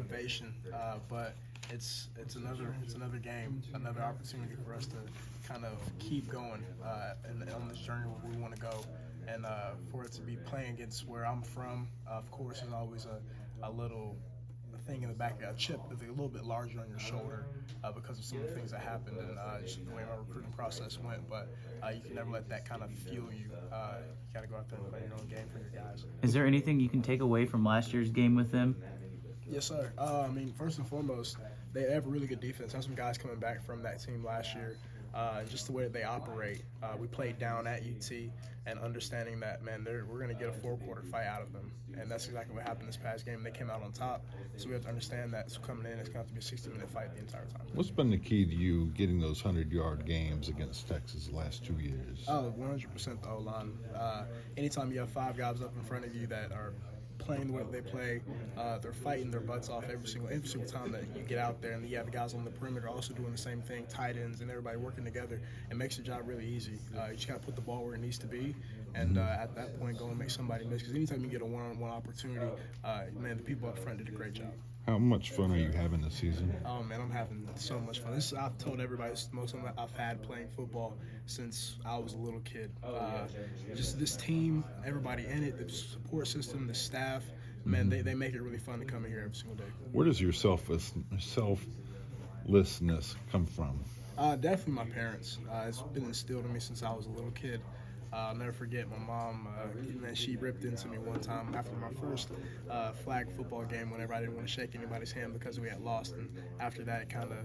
motivation, but it's another game, another opportunity for us to kind of keep going and on this journey where we want to go, and for it to be playing against where I'm from, of course, there's always a little thing in the back, a chip that's a little bit larger on your shoulder because of some of the things that happened and just the way my recruiting process went. But you can never let that kind of fuel you. You got to go out there and play your own game for your guys. Is there anything you can take away from last year's game with them? Yes, sir. I mean, first and foremost, they have a really good defense. Have some guys coming back from that team last year. Just the way that they operate. We played down at UT, and understanding that, man, we're going to get a four-quarter fight out of them. And that's exactly what happened this past game. They came out on top, so we have to understand that coming in, it's going to have to be a 60-minute fight the entire time. What's been the key to you getting those 100-yard games against Texas the last 2 years? 100% the O-line. Anytime you have 5 guys up in front of you that are playing the way they play, they're fighting their butts off every single time that you get out there, and you have the guys on the perimeter also doing the same thing, tight ends and everybody working together. It makes your job really easy. You just got to put the ball where it needs to be, and at that point go and make somebody miss, because anytime you get a one-on-one opportunity, man, the people up front did a great job. How much fun are you having this season? Oh, man, I'm having so much fun. I've told everybody, this is the most fun I've had playing football since I was a little kid. Just this team, everybody in it, the support system, the staff, man, they make it really fun to come in here every single day. Where does your selflessness come from? Definitely my parents. It's been instilled in me since I was a little kid. I'll never forget my mom, man, she ripped into me one time after my first flag football game whenever I didn't want to shake anybody's hand because we had lost. And after that, it kind of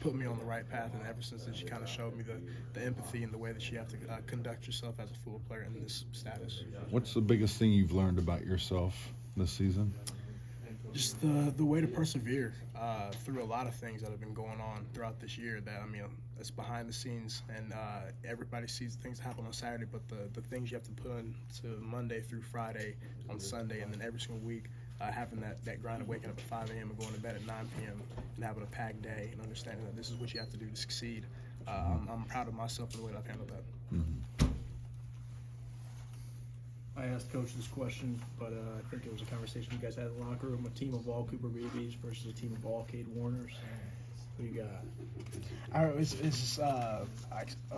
put me on the right path. And ever since then, she kind of showed me the empathy and the way that you have to conduct yourself as a football player in this status. What's the biggest thing you've learned about yourself this season? Just the way to persevere through a lot of things that have been going on throughout this year that, I mean, it's behind the scenes, and everybody sees things happen on Saturday, but the things you have to put into Monday through Friday on Sunday, and then every single week having that grind of waking up at 5 a.m. and going to bed at 9 p.m. and having a packed day and understanding that this is what you have to do to succeed. I'm proud of myself for the way that I've handled that. Mm-hmm. I asked Coach this question, but I think it was a conversation you guys had in the locker room. A team of all Cooper Beebes versus a team of all Cade Warners. Who you got? Is this a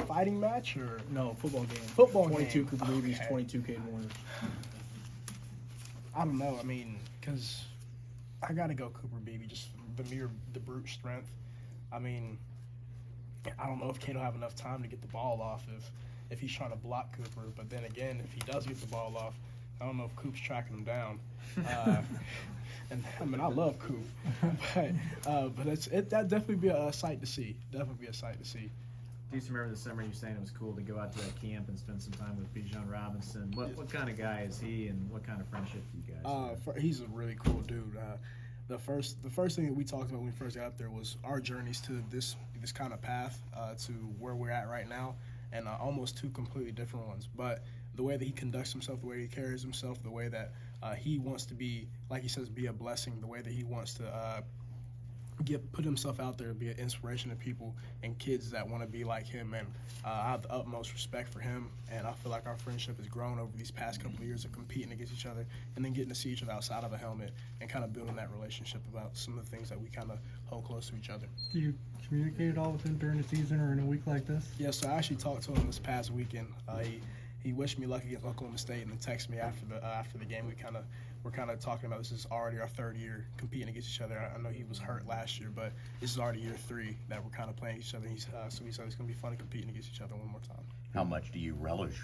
fighting match or No, football game. Football 22 game. Cooper Beebes, Okay. 22 Cade Warners. I don't know. I mean, because I got to go Cooper Beebe, just the brute strength. I mean, I don't know if Cade will have enough time to get the ball off if he's trying to block Cooper. But then again, if he does get the ball off, I don't know if Coop's tracking him down. And I mean, I love Coop, but that definitely be a sight to see. Definitely be a sight to see. Deuce, remember the summer you saying it was cool to go out to that camp and spend some time with Bijan Robinson. What kind of guy is he, and what kind of friendship do you guys have? He's a really cool dude. The first thing that we talked about when we first got up there was our journeys to this kind of path to where we're at right now, and almost 2 completely different ones. But the way that he conducts himself, the way he carries himself, the way that he wants to be, like he says, be a blessing, the way that he wants to put himself out there to be an inspiration to people and kids that want to be like him. And I have the utmost respect for him, and I feel like our friendship has grown over these past couple of years of competing against each other and then getting to see each other outside of a helmet and kind of building that relationship about some of the things that we kind of hold close to each other. Do you communicate at all with him during the season or in a week like this? Yeah, so I actually talked to him this past weekend. He wished me luck against Oklahoma State and then texted me after the game. We're kind of talking about this is already our 3rd year competing against each other. I know he was hurt last year, but this is already year 3 that we're kind of playing each other. So he said it's going to be fun competing against each other one more time. How much do you relish